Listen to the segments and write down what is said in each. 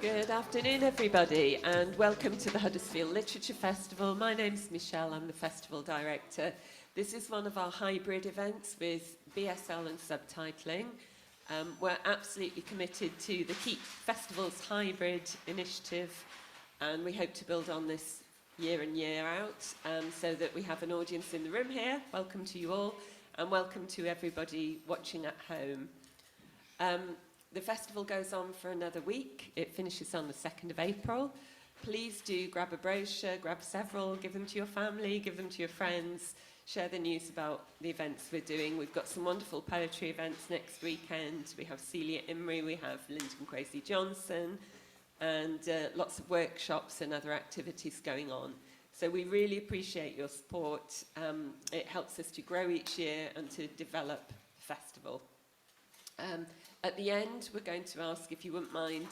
Good afternoon, everybody, and welcome to the Huddersfield Literature Festival. My name's Michelle, I'm the Festival Director. This is one of our hybrid events with BSL and subtitling. We're absolutely committed to the Keep Festivals Hybrid initiative, and we hope to build on this year in, year out, so that we have an audience in the room here. Welcome to you all, and welcome to everybody watching at home. The festival goes on for another week. It finishes on the 2nd of April. Please do grab a brochure, grab several, give them to your family, give them to your friends, share the news about the events we're doing. We've got some wonderful poetry events next weekend. We have Celia Imrie, we have Lyndon Kwesi Johnson, and lots of workshops and other activities going on. So we really appreciate your support. It helps us to grow each year and to develop the festival. At the end, we're going to ask if you wouldn't mind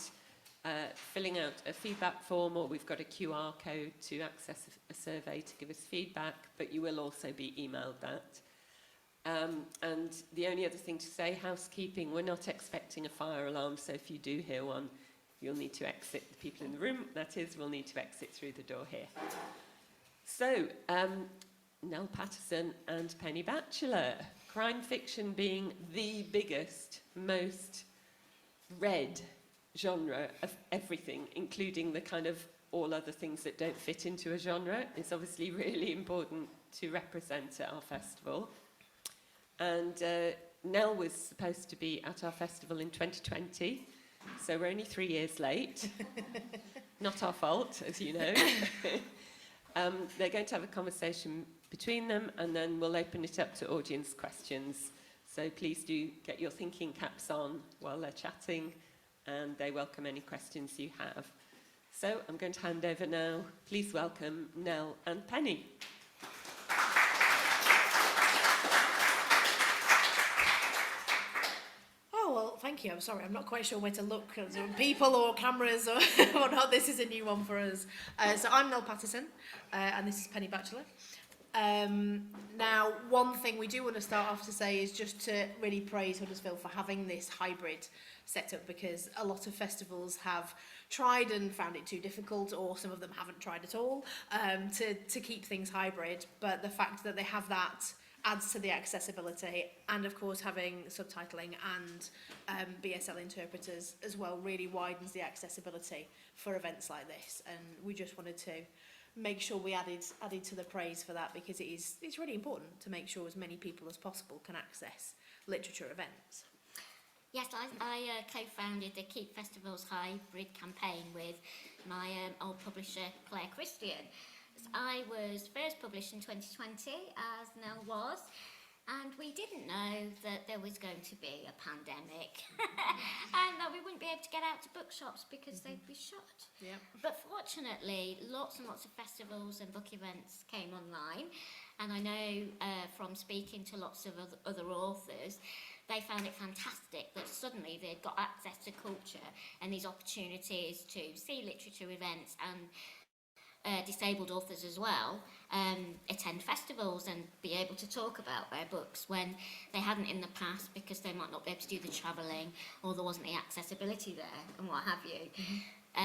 filling out a feedback form, or we've got a QR code to access a survey to give us feedback, but you will also be emailed that. And the only other thing to say, housekeeping, we're not expecting a fire alarm, so if you do hear one, you'll need to exit. The people in the room, that is, will need to exit through the door here. So, Nell Pattison and Penny Batchelor. Crime fiction being the biggest, most read genre of everything, including the kind of all other things that don't fit into a genre, is obviously really important to represent at our festival. And Nell was supposed to be at our festival in 2020, so we're only 3 years late. Not our fault, as you know. They're going to have a conversation between them, and then we'll open it up to audience questions. So please do get your thinking caps on while they're chatting, and they welcome any questions you have. So I'm going to hand over now. Please welcome Nell and Penny. Oh, well, thank you. I'm sorry, I'm not quite sure where to look, people or cameras or whatnot. This is a new one for us. So I'm Nell Pattison, and this is Penny Batchelor. Now, one thing we do want to start off to say is just to really praise Huddersfield for having this hybrid setup, because a lot of festivals have tried and found it too difficult, or some of them haven't tried at all, to keep things hybrid. But the fact that they have that adds to the accessibility, and of course having subtitling and BSL interpreters as well really widens the accessibility for events like this. And we just wanted to make sure we added to the praise for that, because it's really important to make sure as many people as possible can access literature events. Yes, I co-founded the Keep Festivals Hybrid campaign with my old publisher Claire Christian. I was first published in 2020, as Nell was, and we didn't know that there was going to be a pandemic and that we wouldn't be able to get out to bookshops because they'd be shut. Yep. But fortunately, lots and lots of festivals and book events came online, and I know from speaking to lots of other authors, they found it fantastic that suddenly they'd got access to culture and these opportunities to see literature events and disabled authors as well attend festivals and be able to talk about their books when they hadn't in the past, because they might not be able to do the travelling, or there wasn't the accessibility there and what have you.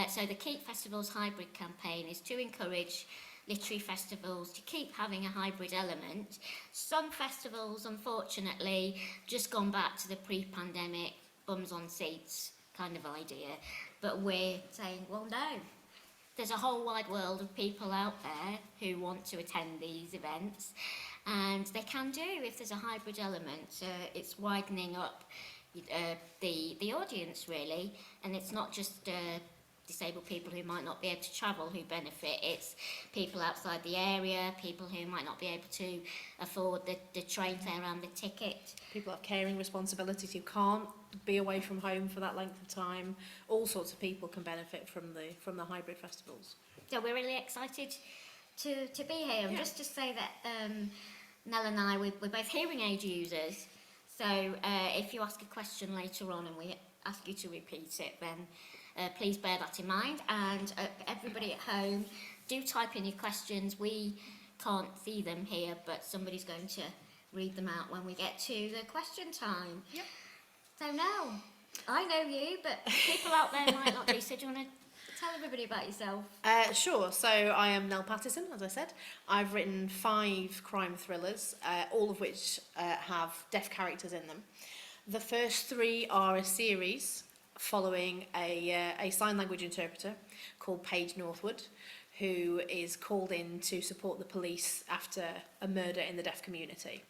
So the Keep Festivals Hybrid campaign is to encourage literary festivals to keep having a hybrid element. Some festivals, unfortunately, just gone back to the pre-pandemic bums on seats kind of idea, but we're saying, well, no. There's a whole wide world of people out there who want to attend these events, and they can do if there's a hybrid element. It's widening up the audience, really, and it's not just disabled people who might not be able to travel who benefit. It's people outside the area, people who might not be able to afford the train fare and the ticket. People have caring responsibilities who can't be away from home for that length of time. All sorts of people can benefit from the hybrid festivals. So we're really excited to be here. And just to say that Nell and I, we're both hearing aid users. So if you ask a question later on and we ask you to repeat it, then please bear that in mind. And everybody at home, do type in your questions. We can't see them here, but somebody's going to read them out when we get to the question time. Yep. So Nell, I know you, but people out there might not do. So do you want to tell everybody about yourself? Sure. So I am Nell Pattison, as I said. I've written 5 crime thrillers, all of which have deaf characters in them. The first 3 are a series following a sign language interpreter called Paige Northwood, who is called in to support the police after a murder in the deaf community.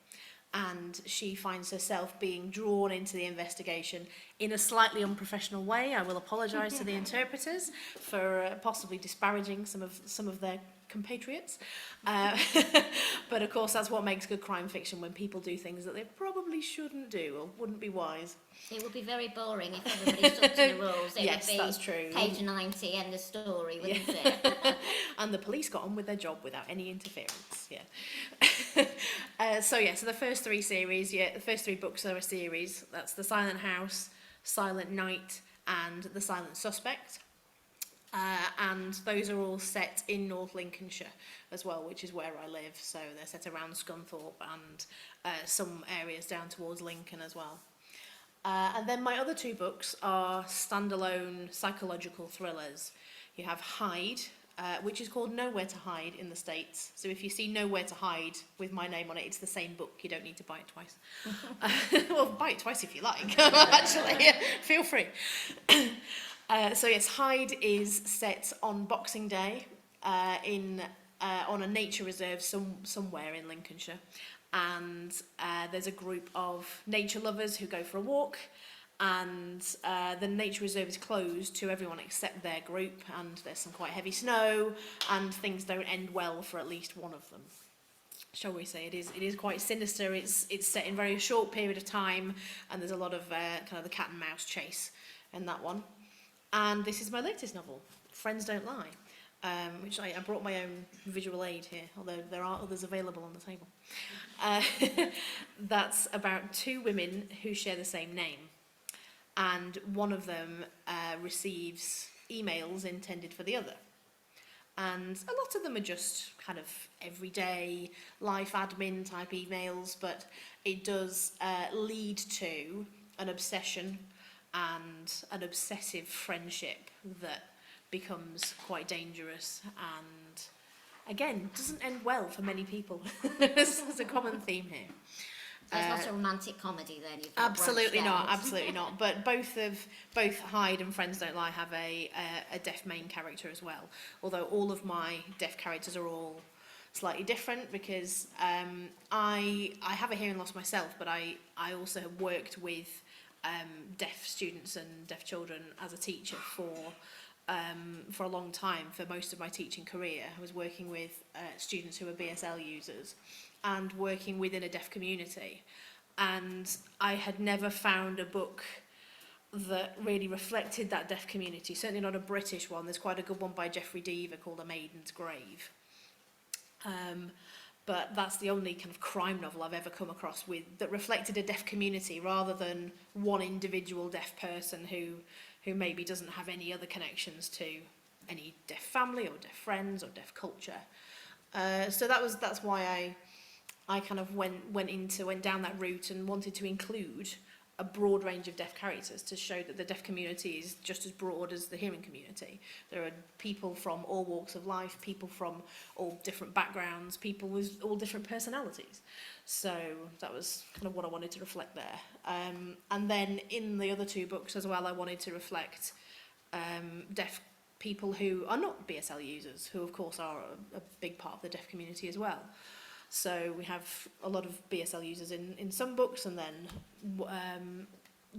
And she finds herself being drawn into the investigation in a slightly unprofessional way. I will apologise to the interpreters for possibly disparaging some of their compatriots. But of course, that's what makes good crime fiction, when people do things that they probably shouldn't do or wouldn't be wise. It would be very boring if everybody stuck to the rules. It Yes, would be that's true. page 90, end of story, wouldn't it? And the police got on with their job without any interference. Yeah. So the first 3 series, the first 3 books are a series. That's The Silent House, Silent Night, and The Silent Suspect. And those are all set in North Lincolnshire as well, which is where I live. So they're set around Scunthorpe and some areas down towards Lincoln as well. And then my other 2 books are standalone psychological thrillers. You have Hide, which is called Nowhere to Hide in the States. So if you see Nowhere to Hide with my name on it, it's the same book. You don't need to buy it twice. Well, buy it twice if you like, actually. Feel free. So yes, Hide is set on Boxing Day on a nature reserve somewhere in Lincolnshire. And there's a group of nature lovers who go for a walk, and the nature reserve is closed to everyone except their group, and there's some quite heavy snow, and things don't end well for at least one of them. Shall we say, it is quite sinister. It's set in a very short period of time, and there's a lot of kind of the cat and mouse chase in that one. And this is my latest novel, Friends Don't Lie, which I brought my own visual aid here, although there are others available on the table. That's about 2 women who share the same name, and one of them receives emails intended for the other. And a lot of them are just kind of everyday life admin type emails, but it does lead to an obsession and an obsessive friendship that becomes quite dangerous, and again doesn't end well for many people. There's a common theme here. So it's not a romantic comedy then? You've got Absolutely not, branched out. absolutely not. But both Hyde and Friends Don't Lie have a deaf main character as well. Although all of my deaf characters are all slightly different, because I have a hearing loss myself, but I also have worked with deaf students and deaf children as a teacher for a long time. For most of my teaching career, I was working with students who were BSL users and working within a deaf community. And I had never found a book that really reflected that deaf community, certainly not a British one. There's quite a good one by Geoffrey Deaver called A Maiden's Grave. But that's the only kind of crime novel I've ever come across that reflected a deaf community rather than one individual deaf person who maybe doesn't have any other connections to any deaf family or deaf friends or deaf culture. So that's why I kind of went down that route and wanted to include a broad range of deaf characters to show that the deaf community is just as broad as the hearing community. There are people from all walks of life, people from all different backgrounds, people with all different personalities. So that was kind of what I wanted to reflect there. And then in the other 2 books as well, I wanted to reflect deaf people who are not BSL users, who of course are a big part of the deaf community as well. So we have a lot of BSL users in some books, and then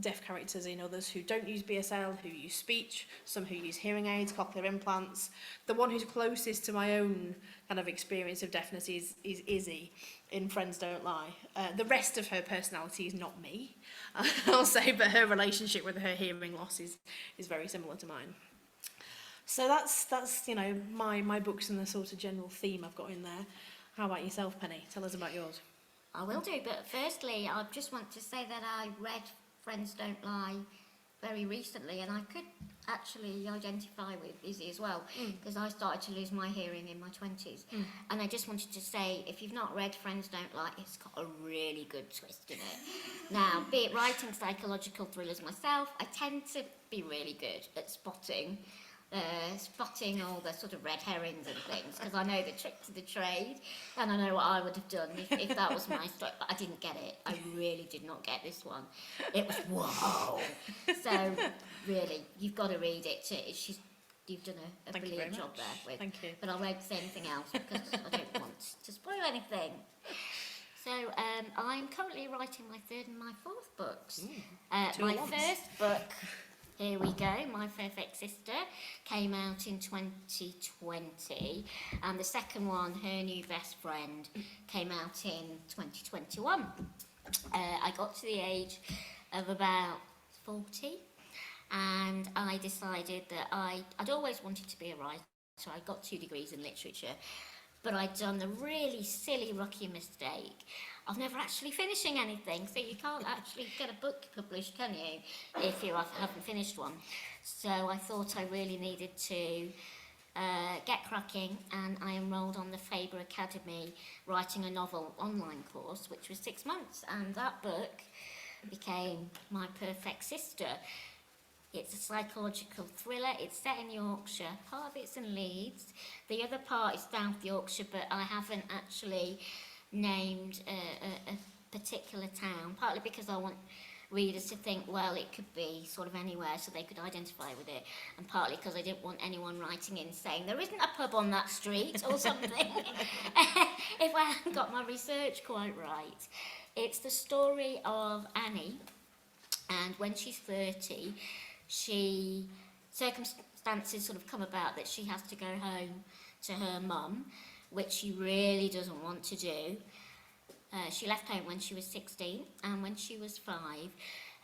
deaf characters in others who don't use BSL, who use speech, some who use hearing aids, cochlear implants. The one who's closest to my own kind of experience of deafness is Izzy in Friends Don't Lie. The rest of her personality is not me, I'll say, but her relationship with her hearing loss is very similar to mine. So that's my books and the sort of general theme I've got in there. How about yourself, Penny? Tell us about yours. I will do, but firstly, I just want to say that I read Friends Don't Lie very recently, and I could actually identify with Izzy as well, because I started to lose my hearing in my 20s. And I just wanted to say, if you've not read Friends Don't Lie, it's got a really good twist in it. Now, be it writing psychological thrillers myself, I tend to be really good at spotting all the sort of red herrings and things, because I know the tricks of the trade, and I know what I would have done if that was my story. But I didn't get it. I really did not get this one. It was whoa. So really, you've got to read it. You've done a brilliant job there with. Thank you. But I won't say anything else because I don't want to spoil anything. So I'm currently writing my third and my fourth books. My first book, here we go, My Perfect Sister, came out in 2020, and the second one, Her New Best Friend, came out in 2021. I got to the age of about 40, and I decided that I'd always wanted to be a writer. So I got 2 degrees in literature, but I'd done the really silly rookie mistake of never actually finishing anything. So you can't actually get a book published, can you, if you haven't finished one? So I thought I really needed to get cracking, and I enrolled on the Faber Academy Writing a Novel online course, which was 6 months, and that book became My Perfect Sister. It's a psychological thriller. It's set in Yorkshire. Part of it's in Leeds. The other part is South Yorkshire, but I haven't actually named a particular town, partly because I want readers to think, well, it could be sort of anywhere, so they could identify with it, and partly because I didn't want anyone writing in saying there isn't a pub on that street or something if I hadn't got my research quite right. It's the story of Annie, and when she's 30, circumstances sort of come about that she has to go home to her mum, which she really doesn't want to do. She left home when she was 16, and when she was 5,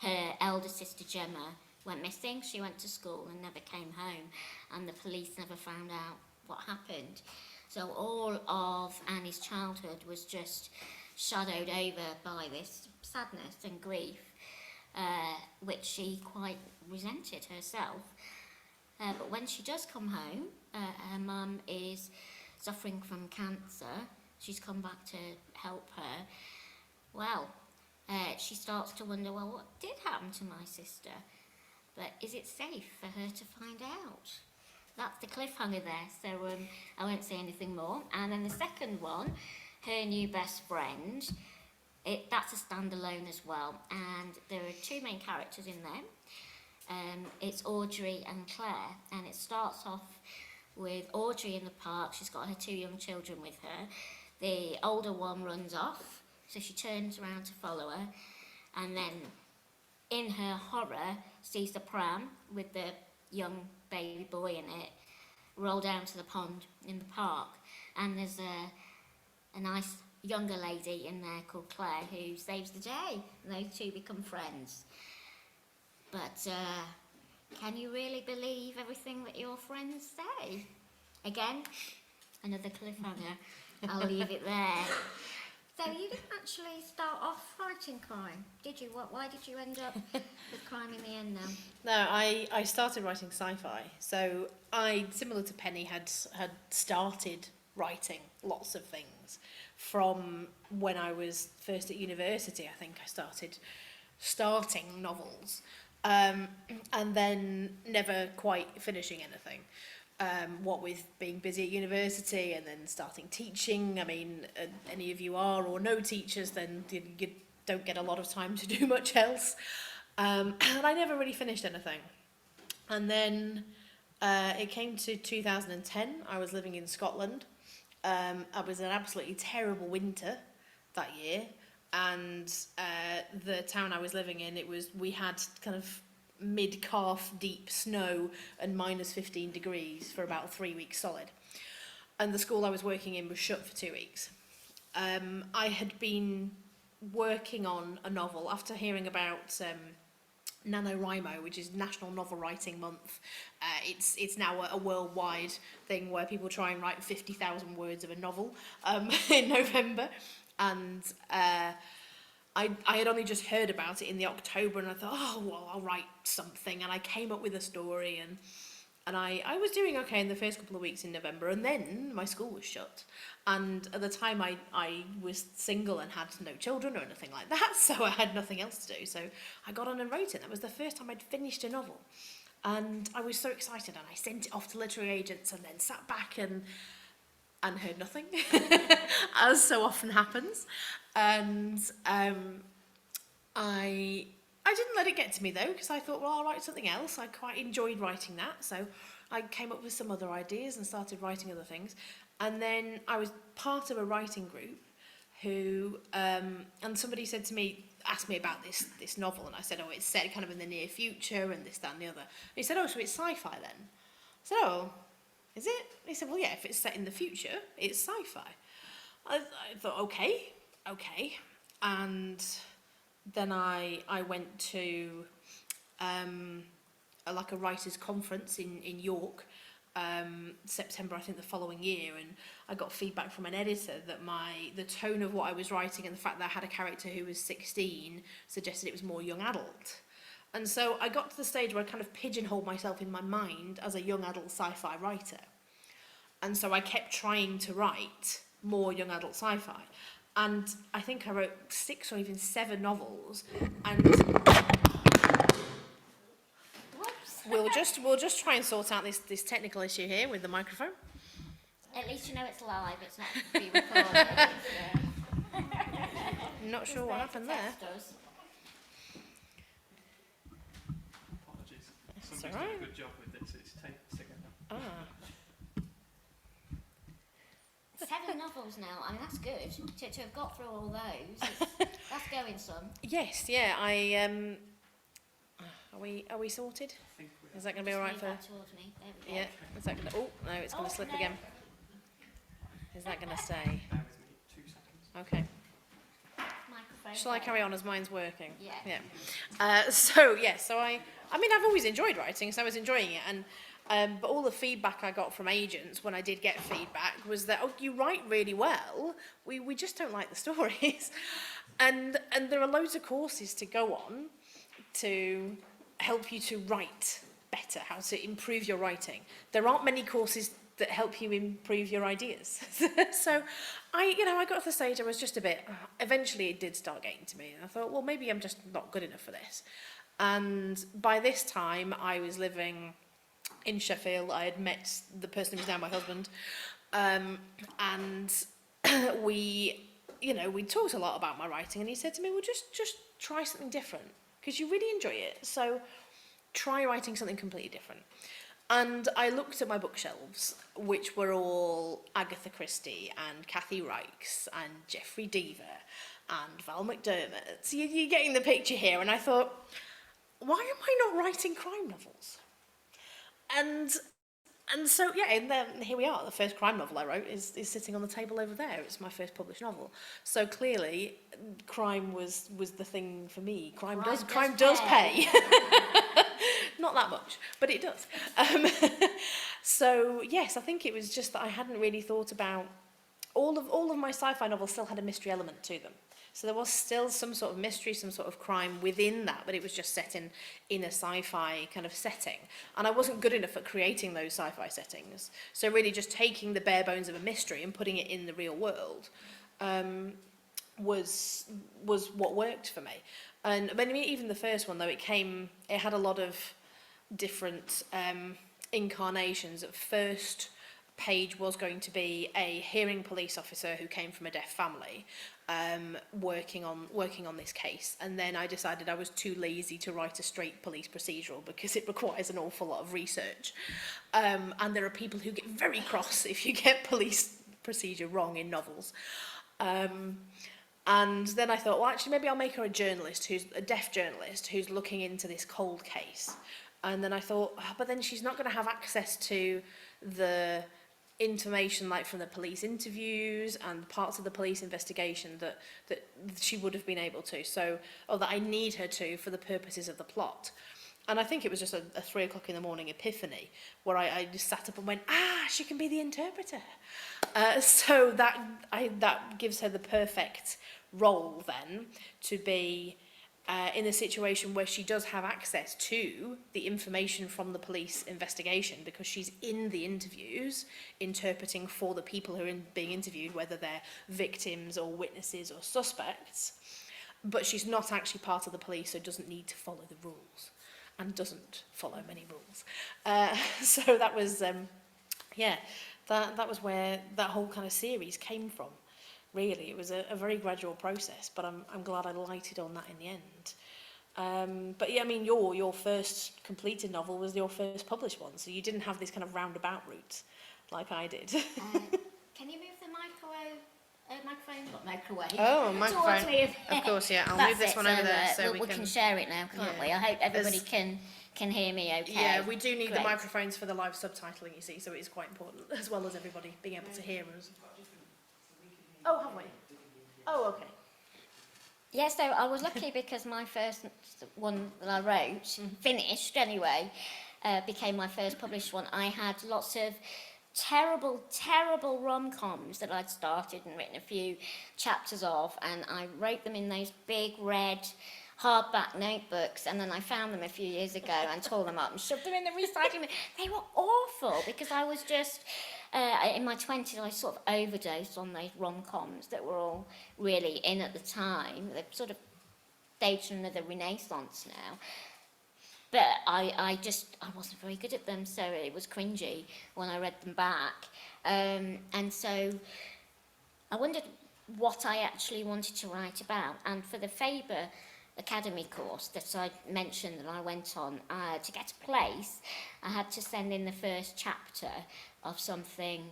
her elder sister Gemma went missing. She went to school and never came home, and the police never found out what happened. So all of Annie's childhood was just shadowed over by this sadness and grief, which she quite resented herself. But when she does come home, her mum is suffering from cancer. She's come back to help her. Well, she starts to wonder, well, what did happen to my sister? But is it safe for her to find out? That's the cliffhanger there, so I won't say anything more. And then the second one, Her New Best Friend, that's a standalone as well, and there are 2 main characters in there. It's Audrey and Claire, and it starts off with Audrey in the park. She's got her 2 young children with her. The older one runs off, so she turns around to follow her, and then in her horror sees the pram with the young baby boy in it roll down to the pond in the park, and there's a nice younger lady in there called Claire who saves the day, and those 2 become friends. But can you really believe everything that your friends say? Again, another cliffhanger. I'll leave it there. So you didn't actually start off writing crime, did you? Why did you end up with crime in the end now? No, I started writing sci-fi. So I, similar to Penny, had started writing lots of things from when I was first at university. I think I started starting novels, and then never quite finishing anything. What with being busy at university and then starting teaching. I mean, any of you are or know teachers, then you don't get a lot of time to do much else. And I never really finished anything. And then it came to 2010. I was living in Scotland. It was an absolutely terrible winter that year. And the town I was living in, we had kind of mid-calf deep snow and minus 15 degrees for about 3 weeks solid. And the school I was working in was shut for 2 weeks. I had been working on a novel after hearing about NaNoWriMo, which is National Novel Writing Month. It's now a worldwide thing where people try and write 50,000 words of a novel in November. And I had only just heard about it in the October, and I thought, oh, well, I'll write something. And I came up with a story, and I was doing okay in the first couple of weeks in November, and then my school was shut. And at the time, I was single and had no children or anything like that, so I had nothing else to do. So I got on and wrote it. That was the first time I'd finished a novel. And I was so excited, and I sent it off to literary agents, and then sat back and heard nothing, as so often happens. And I didn't let it get to me though, because I thought, well, I'll write something else. I quite enjoyed writing that, so I came up with some other ideas and started writing other things. And then I was part of a writing group who, and somebody said to me, asked me about this novel, and I said, oh, it's set kind of in the near future and this, that, and the other. And he said, oh, so it's sci-fi then? I said, oh, is it? And he said, well, yeah, if it's set in the future, it's sci-fi. I thought, okay. And then I went to a writers' conference in York, September, I think, the following year, and I got feedback from an editor that the tone of what I was writing and the fact that I had a character who was 16 suggested it was more young adult. And so I got to the stage where I kind of pigeonholed myself in my mind as a young adult sci-fi writer. And so I kept trying to write more young adult sci-fi. And I think I wrote 6 or even 7 novels. And we'll just try and sort out this technical issue here with the microphone. At least you know it's live, it's not being recorded. I'm not sure what happened there. Apologies. That's Somebody's all right. done a good job with this. It's taped together. Ah. 7 novels now. I mean, that's good. To have got through all those, that's going some. Yes, yeah. Are we sorted? I think we Is that going to be all right Just for? move that towards me. There we go. Yeah. Is that going to? Oh no, it's going to slip no. again. Is that going to stay? bear with me 2 seconds. Okay. Microphone. Shall I carry on as mine's working? Yeah. Yeah. So I mean, I've always enjoyed writing, so I was enjoying it, and but all the feedback I got from agents when I did get feedback was that, oh, you write really well. We just don't like the stories, and there are loads of courses to go on to help you to write better, how to improve your writing. There aren't many courses that help you improve your ideas. So I got to the stage I was just a bit, eventually it did start getting to me, and I thought, well, maybe I'm just not good enough for this. And by this time I was living in Sheffield. I had met the person who's now my husband, and we talked a lot about my writing, and he said to me, well, just try something different, because you really enjoy it, so try writing something completely different. And I looked at my bookshelves, which were all Agatha Christie and Kathy Reichs and Jeffrey Deaver and Val McDermott. So you're getting the picture here, and I thought, why am I not writing crime novels? And so, yeah, and then here we are. The first crime novel I wrote is sitting on the table over there. It's my first published novel. So clearly, crime was the thing for me. Crime does pay. Not that much, but it does. So yes, I think it was just that I hadn't really thought about all of my sci-fi novels still had a mystery element to them. So there was still some sort of mystery, some sort of crime within that, but it was just set in a sci-fi kind of setting. And I wasn't good enough at creating those sci-fi settings. So really just taking the bare bones of a mystery and putting it in the real world was what worked for me. And I mean, even the first one, though, it had a lot of different incarnations. At first, Paige was going to be a hearing police officer who came from a deaf family, working on this case. And then I decided I was too lazy to write a straight police procedural because it requires an awful lot of research. And there are people who get very cross if you get police procedure wrong in novels. And then I thought, well, actually, maybe I'll make her a journalist, who's a deaf journalist, who's looking into this cold case. And then I thought, but then she's not going to have access to the information like from the police interviews and parts of the police investigation that she would have been able to, or that I need her to for the purposes of the plot. And I think it was just a 3 o'clock in the morning epiphany where I just sat up and went, she can be the interpreter. So that gives her the perfect role then to be in a situation where she does have access to the information from the police investigation, because she's in the interviews interpreting for the people who are being interviewed, whether they're victims or witnesses or suspects, but she's not actually part of the police, so doesn't need to follow the rules, and doesn't follow many rules. So that was, that was where that whole kind of series came from. Really, it was a very gradual process, but I'm glad I lighted on that in the end. But yeah, I mean, your first completed novel was your first published one, so you didn't have this kind of roundabout route like I did. Can you move the microphone? Not microwave. Oh, Towards me. Of course, yeah. I'll That's move this it, one over there so we we can share it now, can't we? I hope everybody can hear me okay. Yeah, we do need the Great. microphones for the live subtitling, you see, so it is quite important, as well as everybody being able to hear us. Oh, have we? Oh, okay. Yeah, so I was lucky because my first one that I wrote, finished anyway, became my first published one. I had lots of terrible rom-coms that I'd started and written a few chapters of, and I wrote them in those big red hardback notebooks, and then I found them a few years ago and tore them up and shoved them in the recycling bin. They were awful because I was just... in my 20s, I sort of overdosed on those rom-coms that were all really in at the time. They've sort of staged another renaissance now. But I wasn't very good at them, so it was cringy when I read them back. And so I wondered what I actually wanted to write about. And for the Faber Academy course that I mentioned that I went on, to get a place, I had to send in the first chapter of something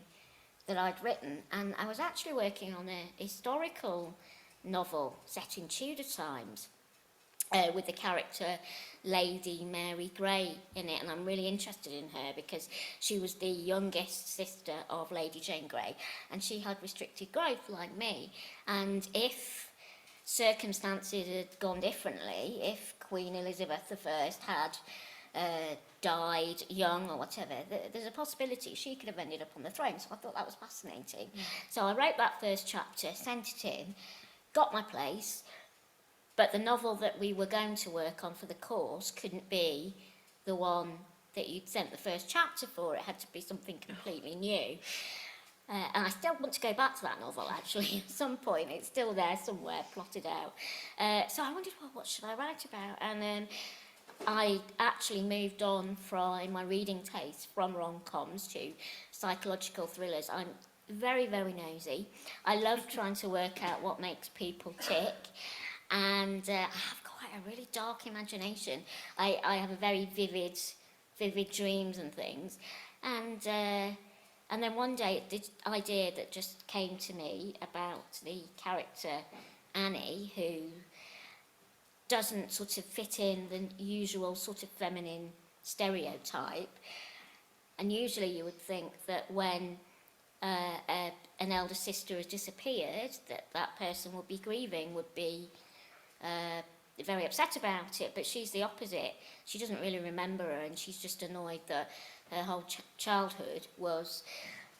that I'd written, and I was actually working on a historical novel set in Tudor times, with the character Lady Mary Grey in it, and I'm really interested in her because she was the youngest sister of Lady Jane Grey, and she had restricted growth like me, and if circumstances had gone differently, if Queen Elizabeth I had died young or whatever, there's a possibility she could have ended up on the throne. So I thought that was fascinating. So I wrote that first chapter, sent it in, got my place, but the novel that we were going to work on for the course couldn't be the one that you'd sent the first chapter for. It had to be something completely new. And I still want to go back to that novel, actually, at some point. It's still there somewhere, plotted out. So I wondered, well, what should I write about? And I actually moved on from my reading taste from rom-coms to psychological thrillers. I'm very, very nosy. I love trying to work out what makes people tick, and I have quite a really dark imagination. I have a very vivid dreams and things, and then one day this idea that just came to me about the character Annie, who doesn't sort of fit in the usual sort of feminine stereotype. And usually you would think that when an elder sister has disappeared, that person would be grieving, would be very upset about it, but she's the opposite. She doesn't really remember her, and she's just annoyed that her whole childhood was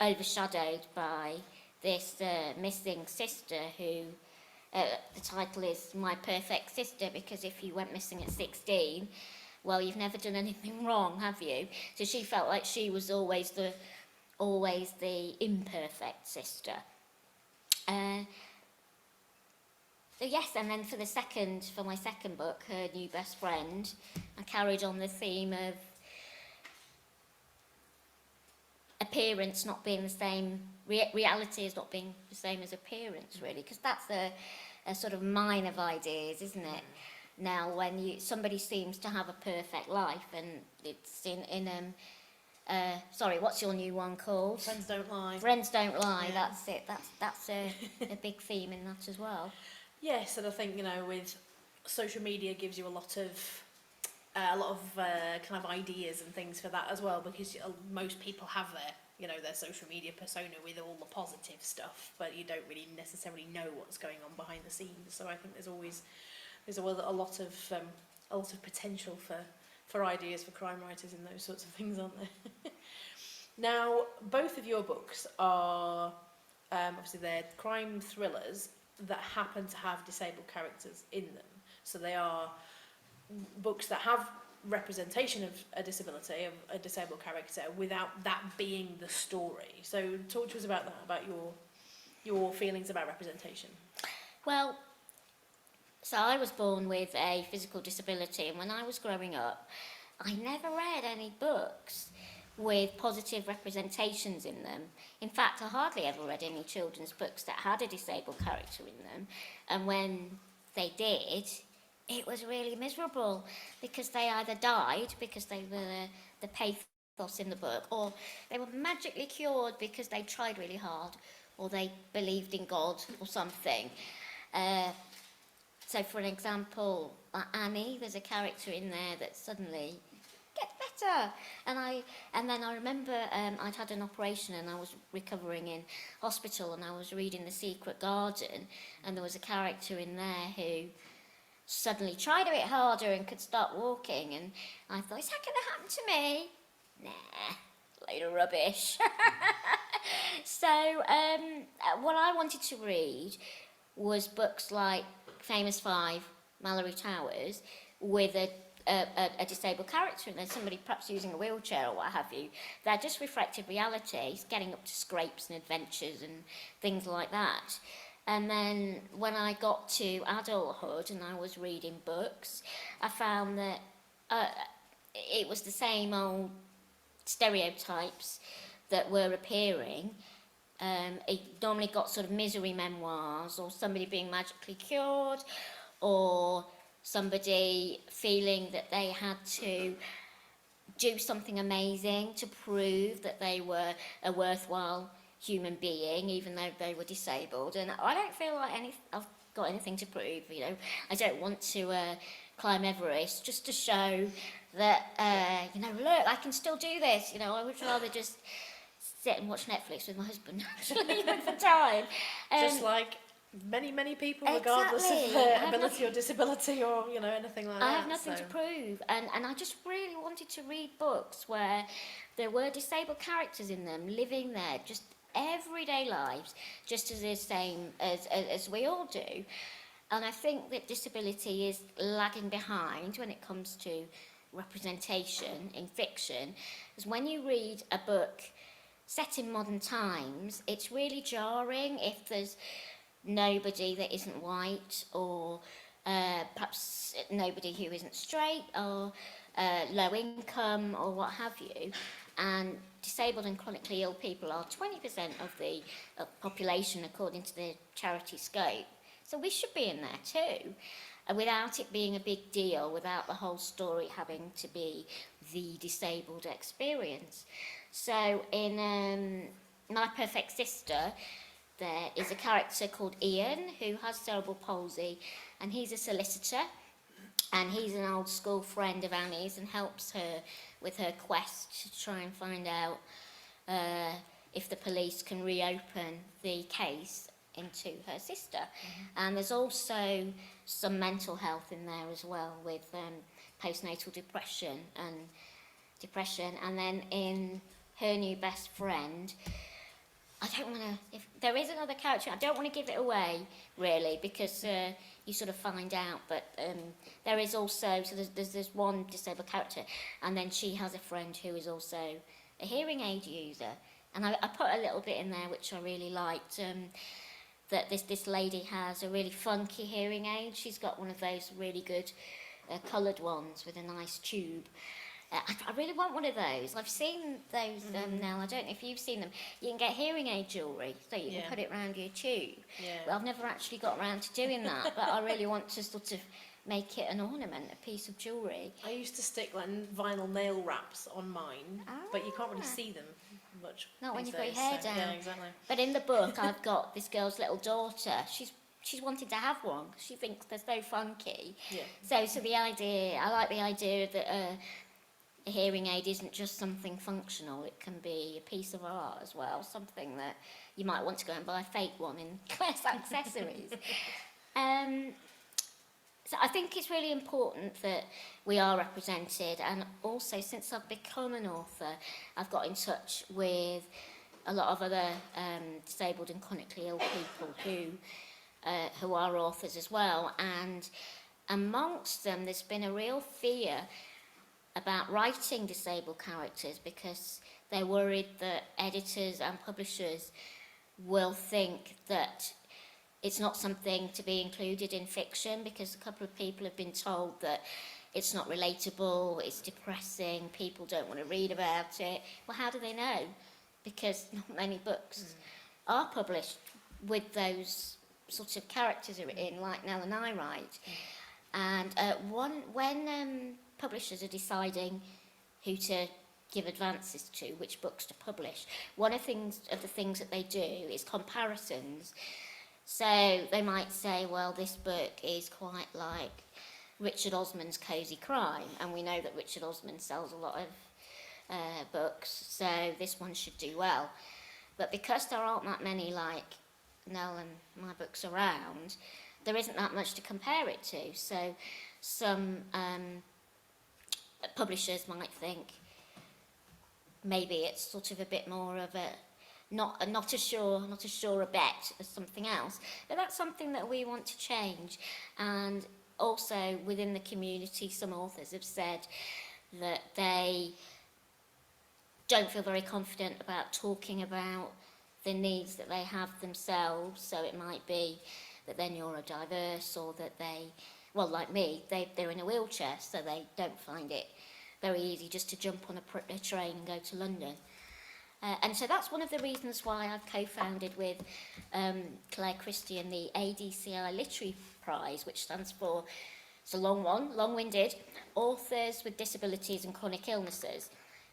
overshadowed by this missing sister who... the title is My Perfect Sister, because if you went missing at 16, well, you've never done anything wrong, have you? So she felt like she was always the imperfect sister. So yes, and then for my second book, Her New Best Friend, I carried on the theme of appearance not being the same, reality is not being the same as appearance, really, because that's a sort of mine of ideas, isn't it? Now, when somebody seems to have a perfect life, and it's sorry, what's your new one called? Friends Don't Lie. Friends Don't Lie, Yeah. that's it. That's a big theme in that as well. Yes, and I think, with social media gives you a lot of kind of ideas and things for that as well, because most people have their social media persona with all the positive stuff, but you don't really necessarily know what's going on behind the scenes. So I think there's a lot of potential for ideas for crime writers and those sorts of things, aren't there? Now, both of your books are obviously they're crime thrillers, that happen to have disabled characters in them. So they are books that have representation of a disability, of a disabled character, without that being the story. So talk to us about that, about your feelings about representation. Well, so I was born with a physical disability, and when I was growing up, I never read any books with positive representations in them. In fact, I hardly ever read any children's books that had a disabled character in them, and when they did, it was really miserable, because they either died because they were the pathos in the book, or they were magically cured because they tried really hard, or they believed in God or something. So for an example, Annie, there's a character in there that suddenly gets better. And then I remember I'd had an operation and I was recovering in hospital, and I was reading The Secret Garden, and there was a character in there who suddenly tried a bit harder and could start walking, and I thought, is that going to happen to me? Nah, load of rubbish. So what I wanted to read was books like Famous Five, Mallory Towers, with a disabled character, and then somebody perhaps using a wheelchair or what have you. That just reflected reality, getting up to scrapes and adventures and things like that. And then when I got to adulthood and I was reading books, I found that it was the same old stereotypes that were appearing. It normally got sort of misery memoirs, or somebody being magically cured, or somebody feeling that they had to do something amazing to prove that they were a worthwhile human being, even though they were disabled. And I don't feel like I've got anything to prove, you know. I don't want to climb Everest just to show that, you know, look, I can still do this. You know, I would rather just sit and watch Netflix with my husband, actually, with the time. Just like many people, regardless of their ability or disability or, you know, anything like that. I have nothing to prove, and I just really wanted to read books where there were disabled characters in them, living their just everyday lives, just as the same as we all do. And I think that disability is lagging behind when it comes to representation in fiction, because when you read a book set in modern times, it's really jarring if there's nobody that isn't white, or perhaps nobody who isn't straight, or low income, or what have you. And disabled and chronically ill people are 20% of the population according to the charity scope. So we should be in there too, without it being a big deal, without the whole story having to be the disabled experience. So in My Perfect Sister, there is a character called Ian who has cerebral palsy, and he's a solicitor, and he's an old school friend of Annie's and helps her with her quest to try and find out if the police can reopen the case into her sister. Mm-hmm. And there's also some mental health in there as well, with postnatal depression. And then in Her New Best Friend, I don't want to, if there is another character, I don't want to give it away, really, because you sort of find out, but there is also, so there's one disabled character, and then she has a friend who is also a hearing aid user, and I put a little bit in there which I really liked, that this lady has a really funky hearing aid. She's got one of those really good coloured ones with a nice tube. I really want one of those. I've seen those now. I don't know if you've seen them. You can get hearing aid jewellery, so you can put it around your tube. Yeah. Well, I've never actually got around to doing that, but I really want to sort of make it an ornament, a piece of jewellery. I used to stick like vinyl nail wraps on mine, but you can't really see them much. Not when you've got your hair down. Yeah, exactly. But in the book, I've got this girl's little daughter. She's wanted to have one. She thinks they're so funky. Yeah. So the idea, I like the idea that a hearing aid isn't just something functional. It can be a piece of art as well, something that you might want to go and buy a fake one in Claire's Accessories. So I think it's really important that we are represented, and also since I've become an author, I've got in touch with a lot of other disabled and chronically ill people who who are authors as well, and amongst them there's been a real fear about writing disabled characters because they're worried that editors and publishers will think that it's not something to be included in fiction, because a couple of people have been told that it's not relatable, it's depressing, people don't want to read about it. Well, how do they know? Because not many books are published with those sort of characters in, like Nell and I write. And when publishers are deciding who to give advances to, which books to publish, one of the things that they do is comparisons. So they might say, well, this book is quite like Richard Osman's Cosy Crime, and we know that Richard Osman sells a lot of books, so this one should do well. But because there aren't that many like Nell and my books around, there isn't that much to compare it to. So some publishers might think maybe it's sort of a bit more of a not as sure a bet as something else. But that's something that we want to change. And also within the community, some authors have said that they don't feel very confident about talking about the needs that they have themselves. So it might be that they're neurodiverse, or that they, well, like me, they're in a wheelchair, so they don't find it very easy just to jump on a train and go to London. And so that's one of the reasons why I've co-founded with Claire Christian the ADCI Literary Prize, which stands for, it's a long one, long-winded, Authors with Disabilities and Chronic Illnesses.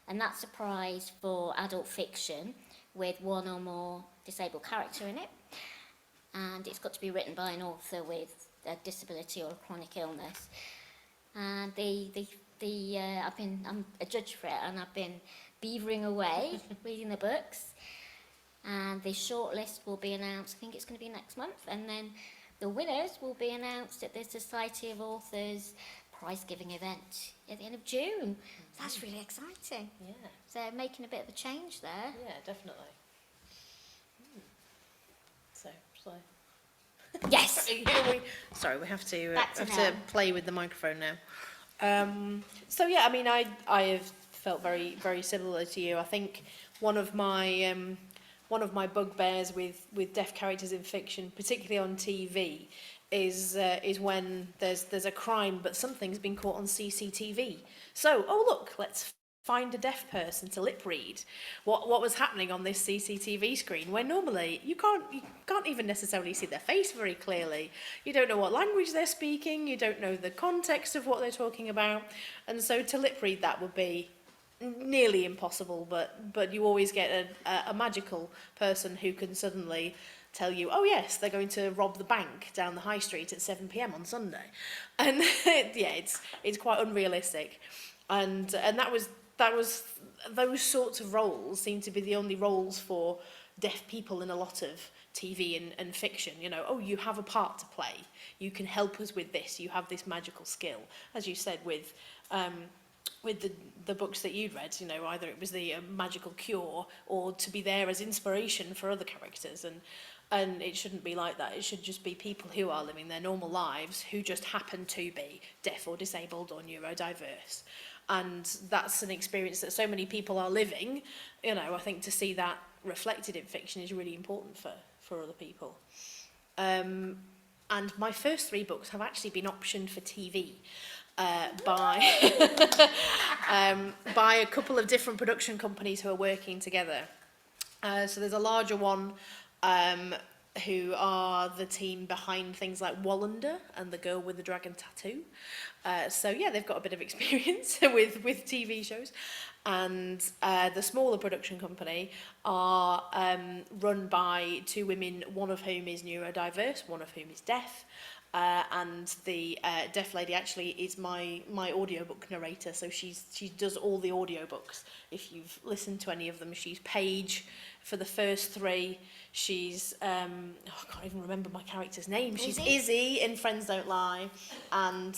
And that's a prize for adult fiction with one or more disabled character in it. And it's got to be written by an author with a disability or a chronic illness. And I'm a judge for it, and I've been beavering away, reading the books. And the shortlist will be announced, I think it's going to be next month, and then the winners will be announced at the Society of Authors prize-giving event at the end of June. That's really exciting. Yeah. So making a bit of a change there. Yeah, definitely. So, Yes! Sorry, we have to Back to Nell. play with the microphone now. So yeah, I mean, I have felt very, very similar to you. I think one of my bugbears with deaf characters in fiction, particularly on TV, is when there's a crime but something's been caught on CCTV. So, oh look, let's find a deaf person to lip read what was happening on this CCTV screen, where normally you can't even necessarily see their face very clearly. You don't know what language they're speaking, you don't know the context of what they're talking about, and so to lip read that would be nearly impossible, but you always get a magical person who can suddenly tell you, oh yes, they're going to rob the bank down the high street at 7 p.m. on Sunday. And yeah, it's quite unrealistic. And that was those sorts of roles seem to be the only roles for deaf people in a lot of TV and fiction. You know, oh, you have a part to play. You can help us with this. You have this magical skill. As you said with the books that you'd read, you know, either it was the magical cure or to be there as inspiration for other characters. And it shouldn't be like that. It should just be people who are living their normal lives who just happen to be deaf or disabled or neurodiverse. And that's an experience that so many people are living. You know, I think to see that reflected in fiction is really important for other people. And my first 3 books have actually been optioned for TV by a couple of different production companies who are working together. So there's a larger one who are the team behind things like Wallander and The Girl with the Dragon Tattoo. So yeah, they've got a bit of experience with TV shows. And the smaller production company are run by 2 women, one of whom is neurodiverse, one of whom is deaf. And the deaf lady actually is my audiobook narrator, so she does all the audiobooks. If you've listened to any of them, she's Paige for the first 3. She's I can't even remember my character's name. She's Izzy in Friends Don't Lie, and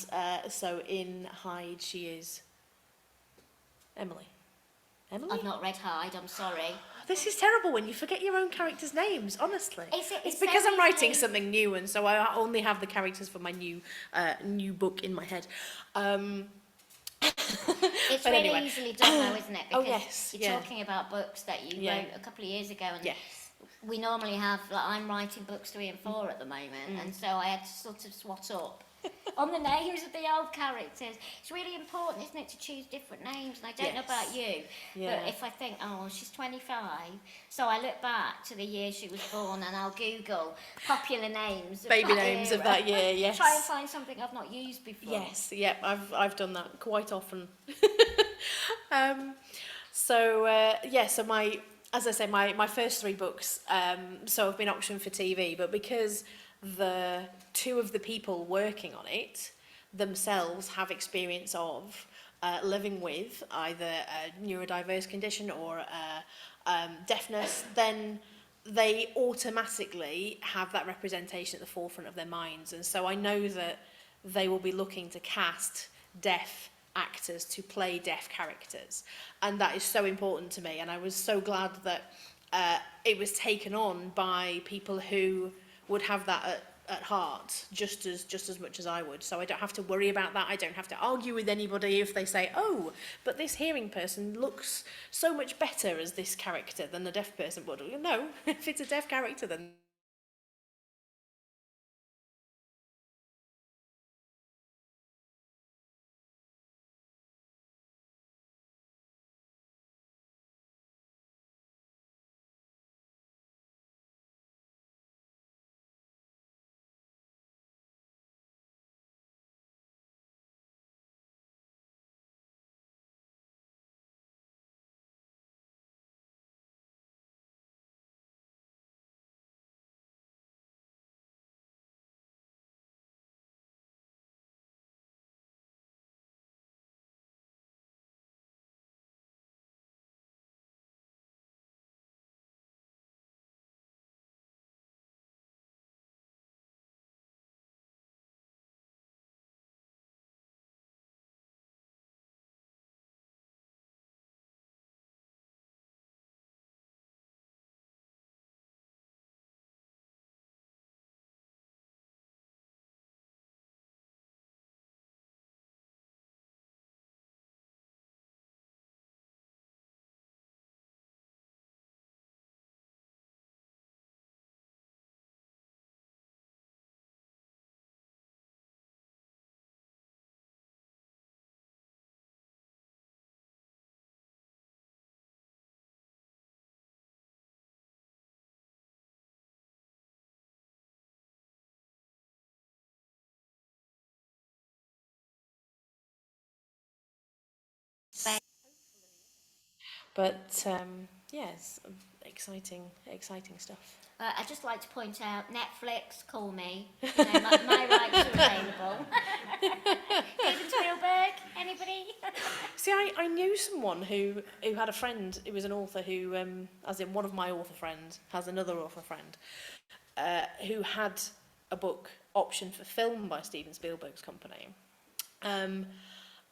so in Hyde she is Emily. I've not read Hyde, I'm sorry. this is terrible when you forget your own characters' names, honestly. It's because I'm very writing easy. something new, and so I only have the characters for my new book in my head. It's But really anyway. easily done though, isn't it? Oh, Because yes, you're yeah. talking about books that you Yeah. wrote a couple of years ago, and Yes. we normally have, like, I'm writing books 3 and 4 at the moment, and so I had to sort of swat up on the names of the old characters. It's really important, isn't it, to choose different names, and I don't know about you, Yeah. but if I think, oh, well, she's 25, so I look back to the year she was born and I'll Google popular names of Baby that names of era. that year, yes. Try and find something I've not used before. Yes, yep, I've done that quite often. So as I say, my first 3 books, so have been optioned for TV, but because the 2 of the people working on it themselves have experience of living with either a neurodiverse condition or deafness, then they automatically have that representation at the forefront of their minds. And so I know that they will be looking to cast deaf actors to play deaf characters, and that is so important to me. And I was so glad that it was taken on by people who would have that at heart just as much as I would. So I don't have to worry about that. I don't have to argue with anybody if they say, oh, but this hearing person looks so much better as this character than a deaf person would. No, if it's a deaf character, then but yes, exciting stuff. I'd just like to point out, Netflix, call me. You know, my rights are available. Steven Spielberg, anybody? See, I knew someone who had a friend who was an author who, as in one of my author friends, has another author friend, who had a book optioned for film by Steven Spielberg's company. And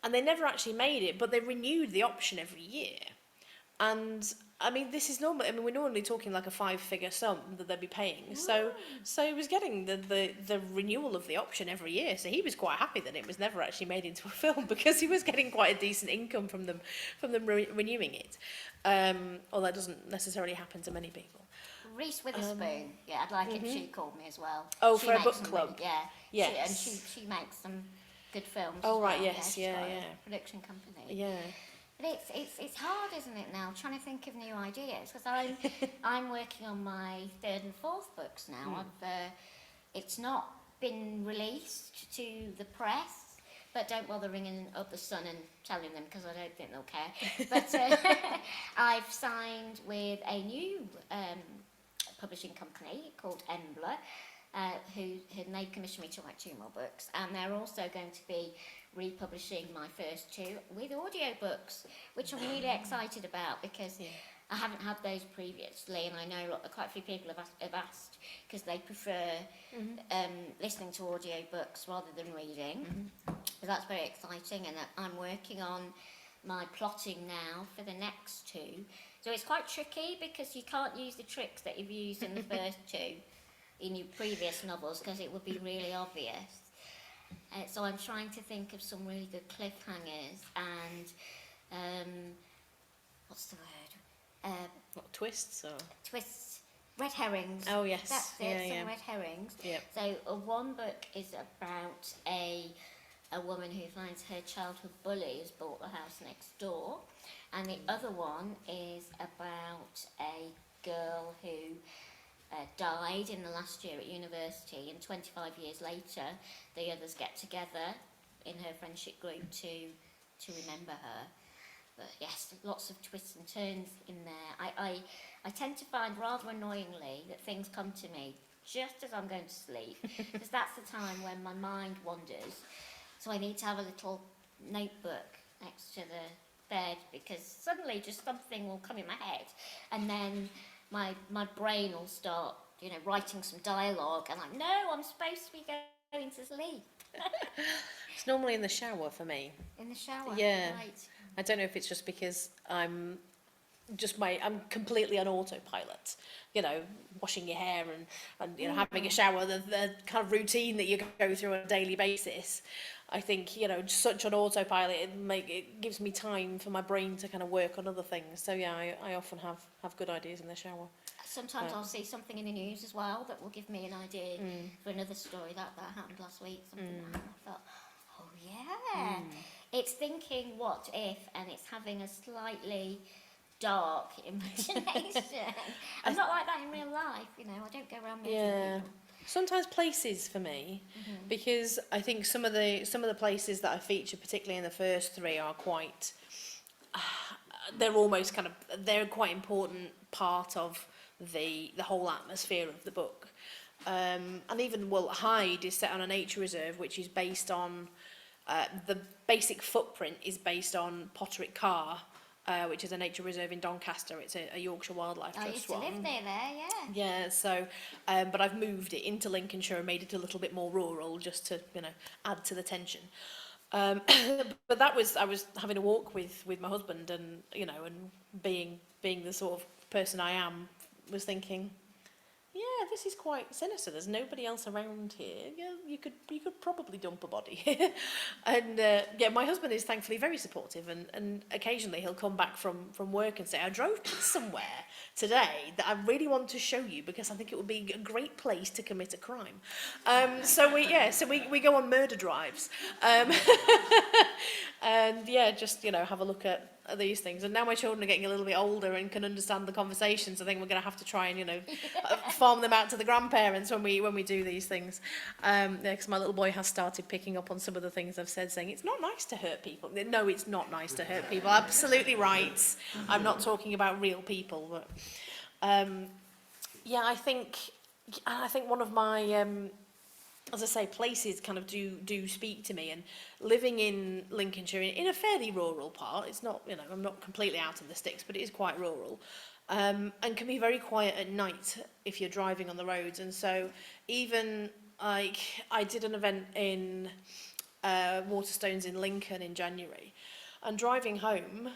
they never actually made it, but they renewed the option every year. And I mean, this is normal. I mean, we're normally talking like a 5-figure sum that they'd be paying. So he was getting the renewal of the option every year. So he was quite happy that it was never actually made into a film, because he was getting quite a decent income from them renewing it. Although that doesn't necessarily happen to many people. Reese Witherspoon, yeah, I'd like it if she called me as well. Oh, She for a makes book some club? yeah. Yes. She makes some good films. Oh, as right, well. yes, She's yeah, got a yeah. production company. Yeah. But it's hard, isn't it, now, trying to think of new ideas, because I'm working on my 3rd and 4th books now. It's not been released to the press, but don't bother ringing up the Sun and telling them, because I don't think they'll care. But I've signed with a new publishing company called Embler, and they commissioned me to write 2 more books, and they're also going to be republishing my first 2 with audiobooks, which I'm really excited about, because I haven't had those previously, and I know quite a few people have asked, because they prefer listening to audiobooks rather than reading. So that's very exciting, and I'm working on my plotting now for the next 2. So it's quite tricky because you can't use the tricks that you've used in the first two in your previous novels because it would be really obvious. So I'm trying to think of some really good cliffhangers and what's the word? What, twists or? Twists, red herrings. Oh yes, That's it, some red herrings. Yep. So one book is about a woman who finds her childhood bully has bought the house next door, and the other one is about a girl who died in the last year at university, and 25 years later the others get together in her friendship group to remember her. But yes, lots of twists and turns in there. I tend to find rather annoyingly that things come to me just as I'm going to sleep, because that's the time when my mind wanders. So I need to have a little notebook next to the bed, because suddenly just something will come in my head, and then my brain will start, writing some dialogue, and I'm supposed to be going to sleep. It's normally in the shower for me. In the shower? Yeah. Right. I don't know if it's just because I'm completely on autopilot, washing your hair and having a shower, the kind of routine that you go through on a daily basis. I think, such an autopilot, it gives me time for my brain to kind of work on other things. So yeah, I often have good ideas in the shower. Sometimes I'll see something in the news as well that will give me an idea for another story that happened last week, something like that. I thought, oh yeah. It's thinking what if, and it's having a slightly dark imagination. I'm not like that in real life, I don't go around murdering people. Sometimes places for me, because I think some of the places that I feature, particularly in the first three, are quite. They're almost they're a quite important part of the whole atmosphere of the book, and even Hyde is set on a nature reserve, which is based on the basic footprint is based on Potterick Carr, which is a nature reserve in Doncaster. It's a Yorkshire Wildlife Trust. I used to live near there, yeah. Yeah, so, but I've moved it into Lincolnshire and made it a little bit more rural, just to, add to the tension. But I was having a walk with my husband, and, and being the sort of person I am, was thinking, yeah, this is quite sinister. There's nobody else around here. Yeah, you could probably dump a body here. And my husband is thankfully very supportive, and occasionally he'll come back from work and say, I drove somewhere today that I really want to show you because I think it would be a great place to commit a crime. So we go on murder drives. And just have a look at these things. And now my children are getting a little bit older and can understand the conversations. I think we're going to have to try and farm them out to the grandparents when we do these things. Because my little boy has started picking up on some of the things I've said, saying it's not nice to hurt people. No, it's not nice to hurt people. Absolutely right. I'm not talking about real people, but I think one of my as I say, places kind of do speak to me, and living in Lincolnshire in a fairly rural part, it's not, I'm not completely out in the sticks, but it is quite rural, and can be very quiet at night if you're driving on the roads. And so even I did an event in Waterstones in Lincoln in January, and driving home,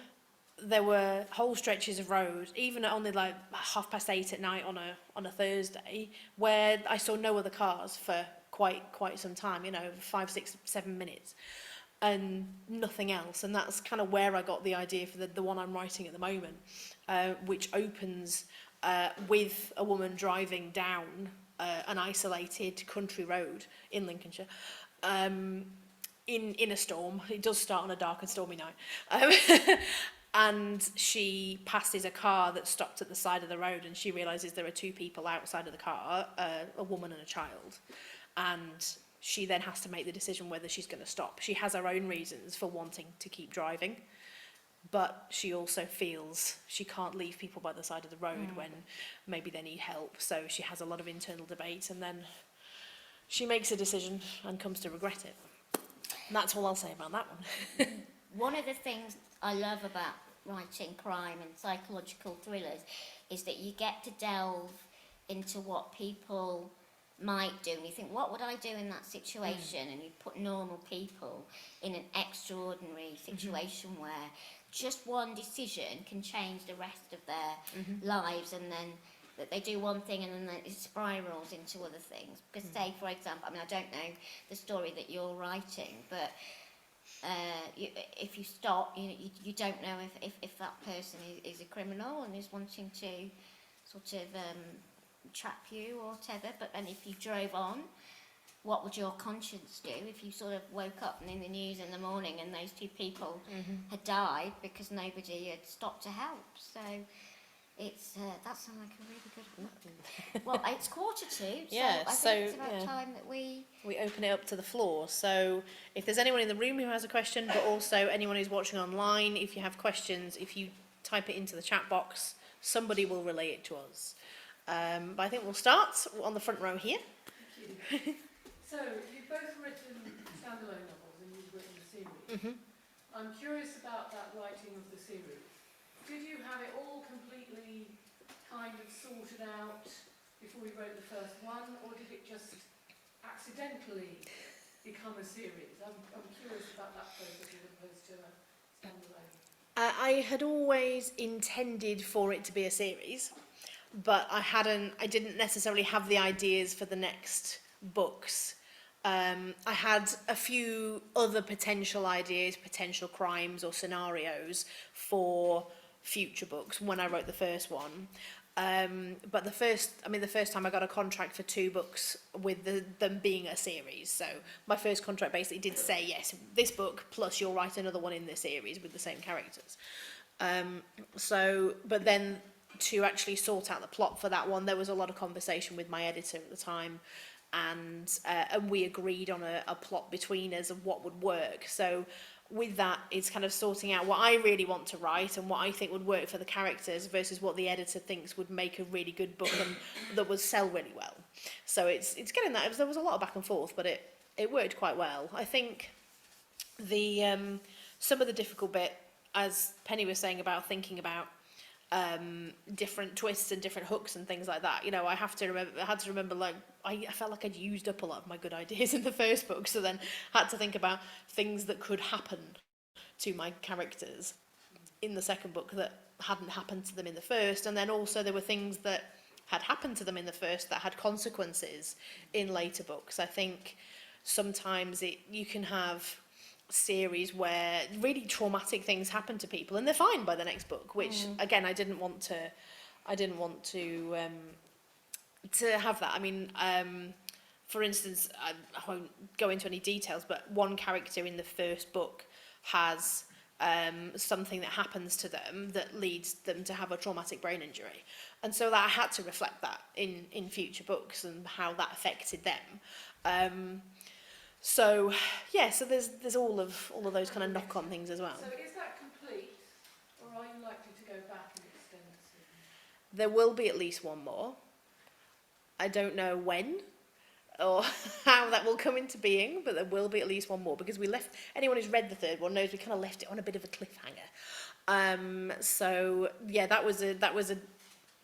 there were whole stretches of road, even at only like 8:30 at night on a Thursday, where I saw no other cars for quite some time, 5, 6, 7 minutes, and nothing else. And that's kind of where I got the idea for the one I'm writing at the moment, which opens with a woman driving down an isolated country road in Lincolnshire, in a storm. It does start on a dark and stormy night. And she passes a car that stopped at the side of the road, and she realises there are two people outside of the car, a woman and a child. And she then has to make the decision whether she's going to stop. She has her own reasons for wanting to keep driving, but she also feels she can't leave people by the side of the road when maybe they need help. So she has a lot of internal debate, and then she makes a decision and comes to regret it. And that's all I'll say about that one. One of the things I love about writing crime and psychological thrillers is that you get to delve into what people might do, and you think, what would I do in that situation? And you put normal people in an extraordinary situation where just one decision can change the rest of their lives, and then that they do one thing and then it spirals into other things. Because say, for example, I mean, I don't know the story that you're writing, but if you stop, you don't know if that person is a criminal and is wanting to sort of trap you or whatever. But then if you drove on, what would your conscience do if you sort of woke up and in the news in the morning and those two people had died because nobody had stopped to help? So it's that sounds like a really good. Well, it's 1:45, so Yeah, I think it's about time that we open it up to the floor. So if there's anyone in the room who has a question, but also anyone who's watching online, if you have questions, if you type it into the chat box, somebody will relay it to us. But I think we'll start on the front row here. Thank you. So, you've both written standalone novels and you've written a series. I'm curious about that writing of the series. Did you have it all completely kind of sorted out before you wrote the first one, or did it just accidentally become a series? I'm curious about that process as opposed to a standalone. I had always intended for it to be a series, but I didn't necessarily have the ideas for the next books. I had a few other potential ideas, potential crimes or scenarios for future books when I wrote the first one. But the first time I got a contract for 2 books with them being a series. So my first contract basically did say, yes, this book plus you'll write another one in the series with the same characters. But then to actually sort out the plot for that one, there was a lot of conversation with my editor at the time, and we agreed on a plot between us of what would work. So with that, it's kind of sorting out what I really want to write and what I think would work for the characters versus what the editor thinks would make a really good book and that would sell really well. So it's getting that. There was a lot of back and forth, but it worked quite well. I think some of the difficult bit, as Penny was saying about thinking about different twists and different hooks and things like that, I had to remember like I felt like I'd used up a lot of my good ideas in the first book, so then had to think about things that could happen to my characters in the second book that hadn't happened to them in the first, and then also there were things that had happened to them in the first that had consequences in later books. I think sometimes you can have series where really traumatic things happen to people and they're fine by the next book, which again I didn't want to have that. I mean, for instance, I won't go into any details, but one character in the first book has something that happens to them that leads them to have a traumatic brain injury, and so that I had to reflect that in future books and how that affected them. So there's all of those kind of knock-on things as well. So is that complete, or are you likely to go back and extend the series? There will be at least one more. I don't know when or how that will come into being, but there will be at least one more, because anyone who's read the third one knows we kind of left it on a bit of a cliffhanger. That was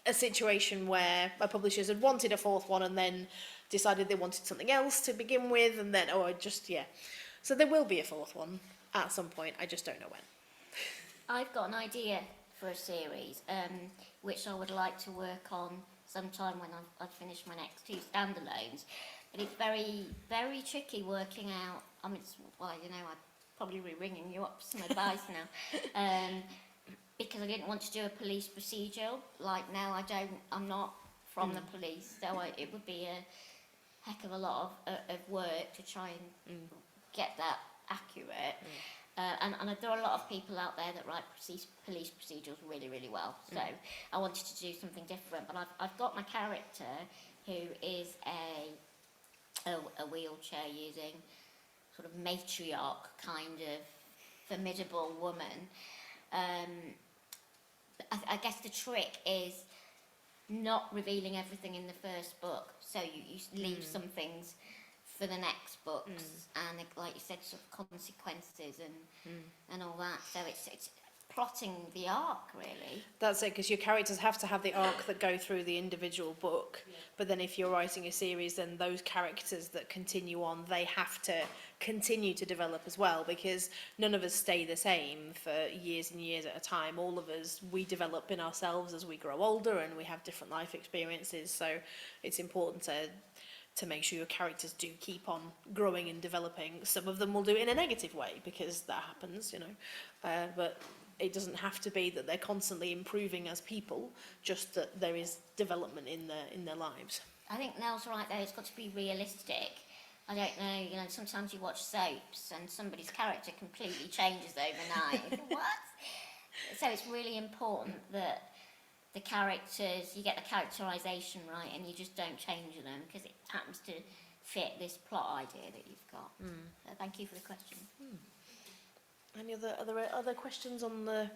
a situation where my publishers had wanted a 4th one and then decided they wanted something else to begin with, and then so there will be a 4th one at some point. I just don't know when. I've got an idea for a series, which I would like to work on sometime when I've finished my next 2 standalones. But it's very, very tricky working out. I mean, I'd probably be ringing you up for some advice now, because I didn't want to do a police procedural. Like now, I'm not from the police, so it would be a heck of a lot of work to try and get that accurate. And there are a lot of people out there that write police procedurals really, really well. So I wanted to do something different. But I've got my character who is a wheelchair using sort of matriarch kind of formidable woman. I guess the trick is not revealing everything in the first book, so you leave some things for the next books, and like you said, sort of consequences and all that. So plotting the arc, really. That's it, because your characters have to have the arc that go through the individual book. Yeah. But then if you're writing a series, then those characters that continue on, they have to continue to develop as well, because none of us stay the same for years and years at a time. All of us, we develop in ourselves as we grow older, and we have different life experiences. So it's important to make sure your characters do keep on growing and developing. Some of them will do it in a negative way, because that happens, you know. But it doesn't have to be that they're constantly improving as people, just that there is development in their lives. I think Nell's right there, it's got to be realistic. I don't know, you know, sometimes you watch soaps and somebody's character completely changes overnight. What? So it's really important that the characters, you get the characterisation right and you just don't change them because it happens to fit this plot idea that you've got. So thank you for the question. Any other questions on the...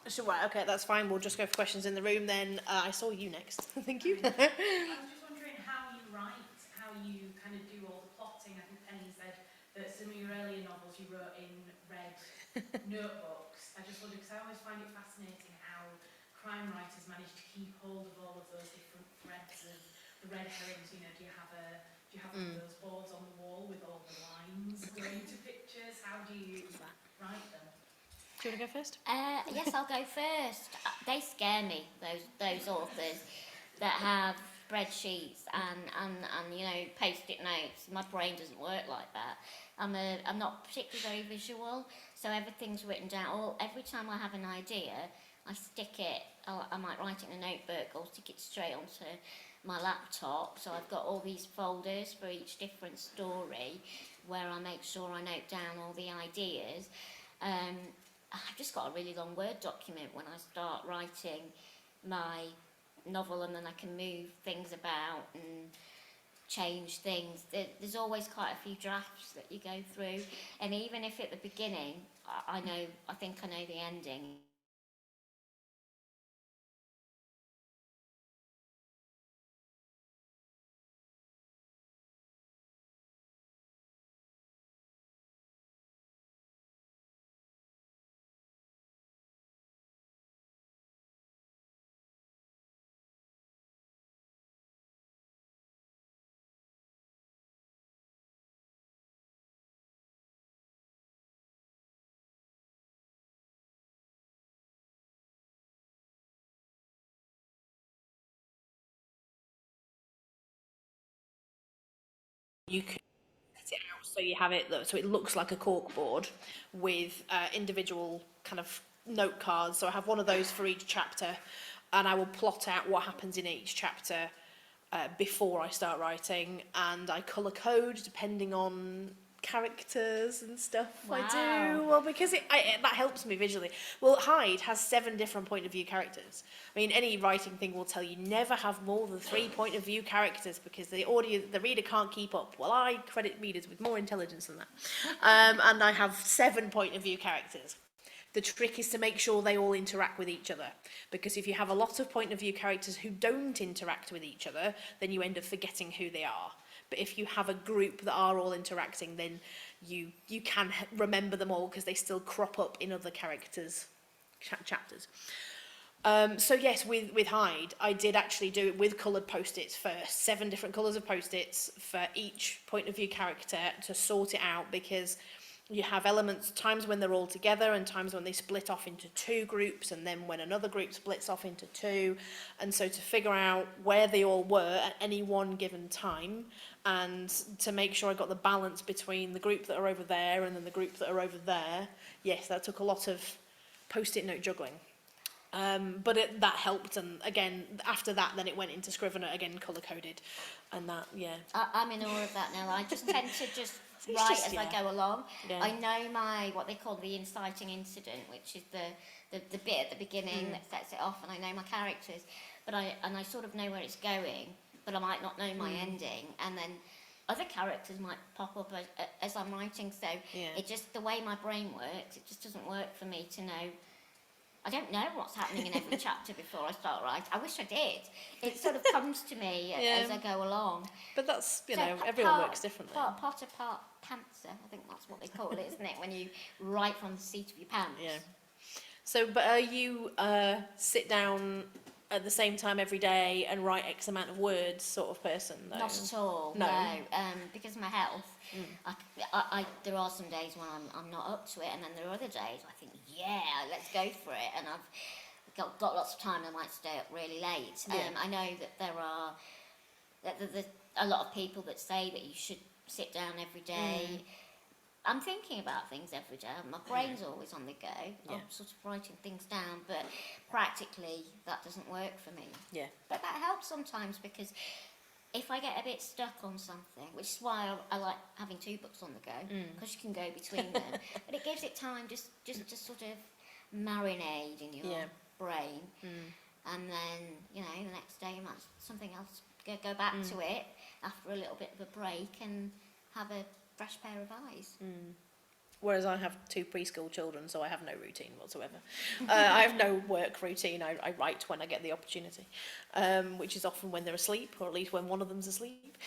So, right, okay, that's fine. We'll just go for questions in the room then. I saw you next. Thank you. I was just wondering how you write, how you kind of do all the plotting. I think Penny said that some of your earlier novels you wrote in red notebooks. I just wondered, because I always find it fascinating how crime writers manage to keep hold of all of those different threads of the red herrings. You know, do you have those boards on the wall with all the lines going to pictures? How do you write them? Do you want to go first? Yes, I'll go first. They scare me, those authors that have spreadsheets and you know, post-it notes. My brain doesn't work like that. I'm not particularly very visual, so everything's written down. Every time I have an idea, I stick it. I might write it in a notebook or stick it straight onto my laptop. So I've got all these folders for each different story, where I make sure I note down all the ideas. I've just got a really long Word document when I start writing my novel, and then I can move things about and change things. There's always quite a few drafts that you go through, and even if at the beginning I think I know the ending, You can cut it out so you have it, so it looks like a cork board with individual kind of note cards. So I have one of those for each chapter, and I will plot out what happens in each chapter before I start writing, and I colour code depending on characters and stuff. I do, well, because that helps me visually. Well, Hyde has 7 different point of view characters. I mean, any writing thing will tell you never have more than 3 point of view characters, because the reader can't keep up. Well, I credit readers with more intelligence than that. And I have 7 point of view characters. The trick is to make sure they all interact with each other, because if you have a lot of point of view characters who don't interact with each other, then you end up forgetting who they are. But if you have a group that are all interacting, then you can remember them all, because they still crop up in other characters' chapters. So yes, with Hyde, I did actually do it with coloured post-its first. 7 different colours of post-its for each point of view character to sort it out, because you have elements, times when they're all together and times when they split off into 2 groups, and then when another group splits off into 2. And so to figure out where they all were at any one given time, and to make sure I got the balance between the group that are over there and then the group that are over there, yes, that took a lot of post-it note juggling. But that helped, and again, after that, then it went into Scrivener, again, colour-coded, and that, yeah. I'm in awe of that now. I just tend to just It's write just, as yeah. I go along. Yeah. I know what they call the inciting incident, which is the bit at the beginning that sets it off, and I know my characters, but I sort of know where it's going, but I might not know my ending, and then other characters might pop up as I'm writing. So Yeah. it just, the way my brain works, it just doesn't work for me to know I don't know what's happening in every chapter before I start writing. I wish I did. It sort of comes to me Yeah. as I go along. But that's, you So know, pa- everyone part- works differently. Part potter, part pantser. I think that's what they call it, isn't it? When you write from the seat of your pants. Yeah. So, but are you sit down at the same time every day and write X amount of words sort of person, though? Not at all. No. Because of my health. There are some days when I'm not up to it, and then there are other days I think, yeah, let's go for it. And I've got lots of time. I might stay up really late. Yeah. I know that there are a lot of people that say that you should sit down every day. I'm thinking about things every day. My brain's always on the go. Yeah. I'm sort of writing things down, but practically that doesn't work for me. Yeah. But that helps sometimes, because if I get a bit stuck on something, which is why I like having 2 books on the go, because you can go between them, but it gives it time just to sort of marinate in your brain, and then, you know, the next day you might something else go back to it after a little bit of a break and have a fresh pair of eyes. Whereas I have 2 preschool children, so I have no routine whatsoever. I have no work routine. I write when I get the opportunity, which is often when they're asleep, or at least when one of them's asleep.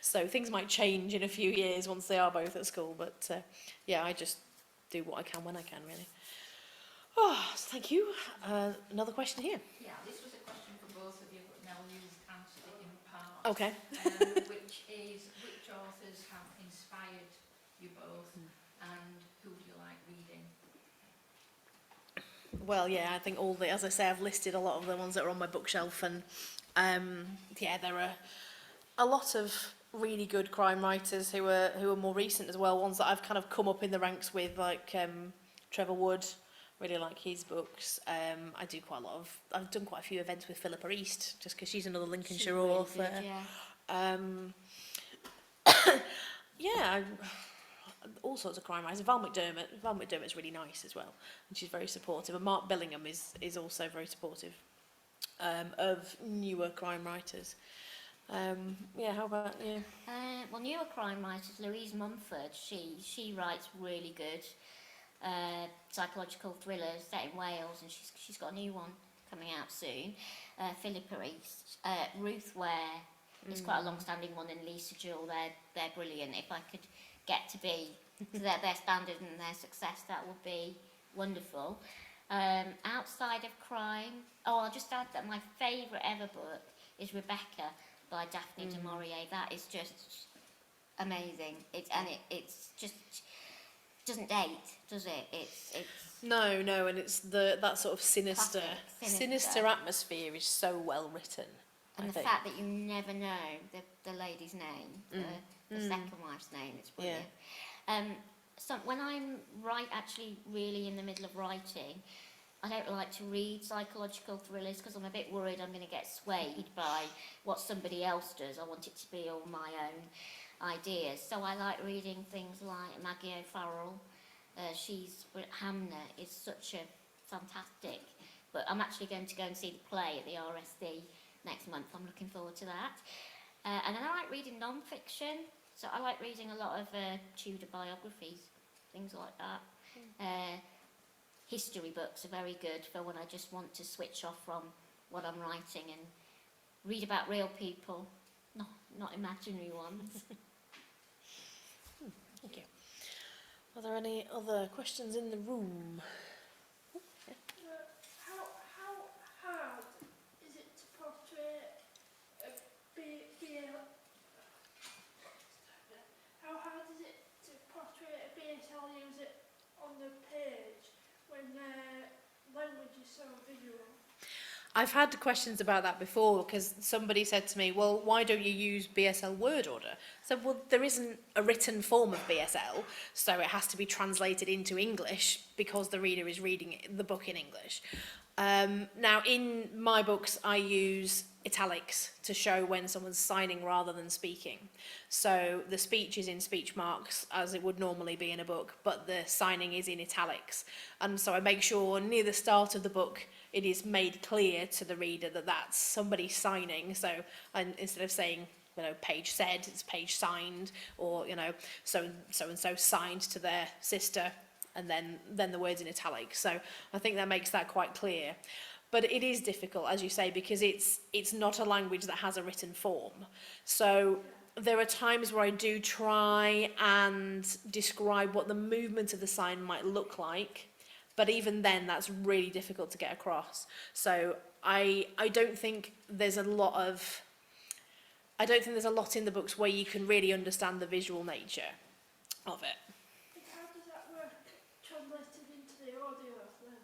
So things might change in a few years once they are both at school, but yeah, I just do what I can when I can, really. Oh, thank you. Another question here. Yeah, this was a question for both of you, but Nell, you've answered it in part. Okay. Which is, which authors have inspired you both, and who do you like reading? Well, yeah, I think as I say, I've listed a lot of the ones that are on my bookshelf, and yeah, there are a lot of really good crime writers who are more recent as well. Ones that I've kind of come up in the ranks with, like Trevor Wood. Really like his books. I've done quite a few events with Philippa East, just because she's another Lincolnshire Really author. good, yeah. Yeah, all sorts of crime writers. Val McDermott's really nice as well, and she's very supportive. And Mark Billingham is also very supportive of newer crime writers. Yeah, how about you? Well, newer crime writers, Louise Mumford, she writes really good psychological thrillers set in Wales, and she's got a new one coming out soon. Philippa East, Ruth Ware is quite a long-standing one, and Lisa Jewell, they're brilliant. If I could get to be to their standard and their success, that would be wonderful. Outside of crime, I'll just add that my favourite ever book is Rebecca by Daphne du Maurier. That is just amazing. It's just doesn't date, does it? It's No, and it's that sort of sinister Classic. atmosphere is so well written. and I the think. fact that you never know the lady's name, the second wife's name, it's brilliant. So when I'm actually really in the middle of writing, I don't like to read psychological thrillers because I'm a bit worried I'm going to get swayed by what somebody else does. I want it to be all my own ideas. So I like reading things like Maggie O'Farrell. Hamner is such a fantastic, but I'm actually going to go and see the play at the RSD next month. I'm looking forward to that. And then I like reading non-fiction. So I like reading a lot of Tudor biographies, things like that. History books are very good for when I just want to switch off from what I'm writing and read about real people, not imaginary ones. Thank you. Are there any other questions in the room? How hard is it to portray a how hard is it to portray a BSL user on the page when their language is so visual? I've had questions about that before, because somebody said to me, well, why don't you use BSL word order? So, well, there isn't a written form of BSL, so it has to be translated into English because the reader is reading the book in English. Now, in my books, I use italics to show when someone's signing rather than speaking. So the speech is in speech marks, as it would normally be in a book, but the signing is in italics. And so I make sure near the start of the book, it is made clear to the reader that that's somebody signing. So instead of saying, you know, Paige said, it's Paige signed, or, you know, so and so signed to their sister and then the words in italics. So I think that makes that quite clear. But it is difficult, as you say, because it's not a language that has a written form. So there are times where I do try and describe what the movement of the sign might look like, but even then that's really difficult to get across. So I don't think there's a lot in the books where you can really understand the visual nature of it. How does that work translated into the audio then?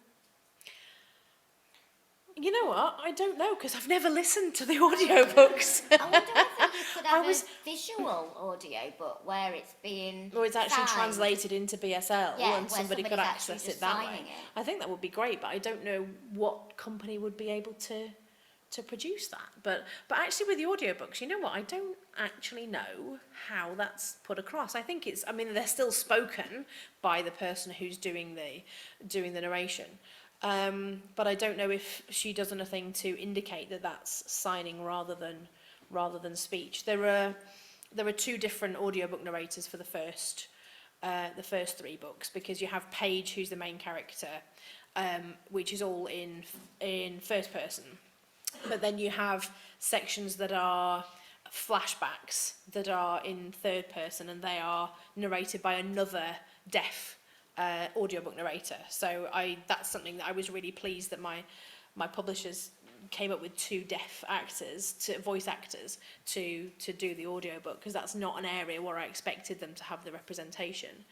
You know what? I don't know, because I've never listened to the audiobooks. I wonder if you could have was- a visual audio book where it's being Or it's actually signed. translated into BSL, Yeah, and where somebody could somebody's actually access just it that way. signing it. I think that would be great, but I don't know what company would be able to produce that. But actually with the audiobooks, you know what? I don't actually know how that's put across. I think they're still spoken by the person who's doing the narration. But I don't know if she does anything to indicate that that's signing rather than speech. There are two different audiobook narrators for the first 3 books, because you have Paige, who's the main character, which is all in first person. But then you have sections that are flashbacks that are in third person, and they are narrated by another deaf audiobook narrator. So that's something that I was really pleased that my publishers came up with 2 deaf voice actors to do the audiobook, because that's not an area where I expected them to have the representation.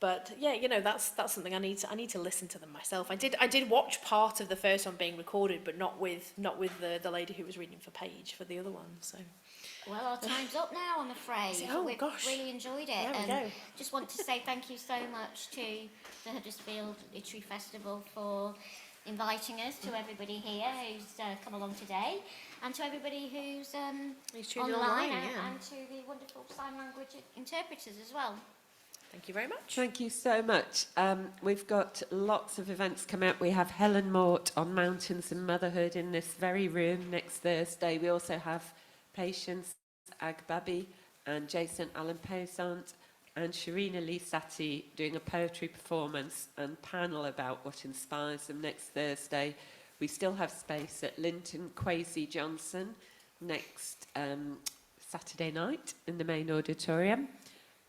But yeah, you know, that's something I need to listen to them myself. I did watch part of the first one being recorded, but not with the lady who was reading for Paige for the other one. So Well, our time's up now, I'm afraid. Oh, We've gosh. really enjoyed it. There we and go. Just want to say thank you so much to the Huddersfield Literary Festival for inviting us, to everybody here who's come along today, and to everybody who's tuned online, yeah. and to the wonderful sign language interpreters as well. Thank you very much. Thank you so much. We've got lots of events coming up. We have Helen Mort on Mountains and Motherhood in this very room next Thursday. We also have Patience Agbabi and Jason Allen Paysant and Sharina Lee Sati doing a poetry performance and panel about what inspires them next Thursday. We still have space at Linton Kwesi Johnson next Saturday night in the main auditorium.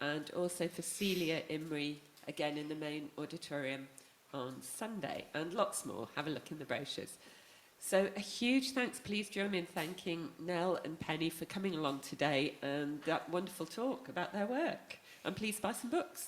And also for Celia Imrie, again in the main auditorium on Sunday, and lots more. Have a look in the brochures. So a huge thanks. Please join me in thanking Nell and Penny for coming along today and that wonderful talk about their work. And please buy some books.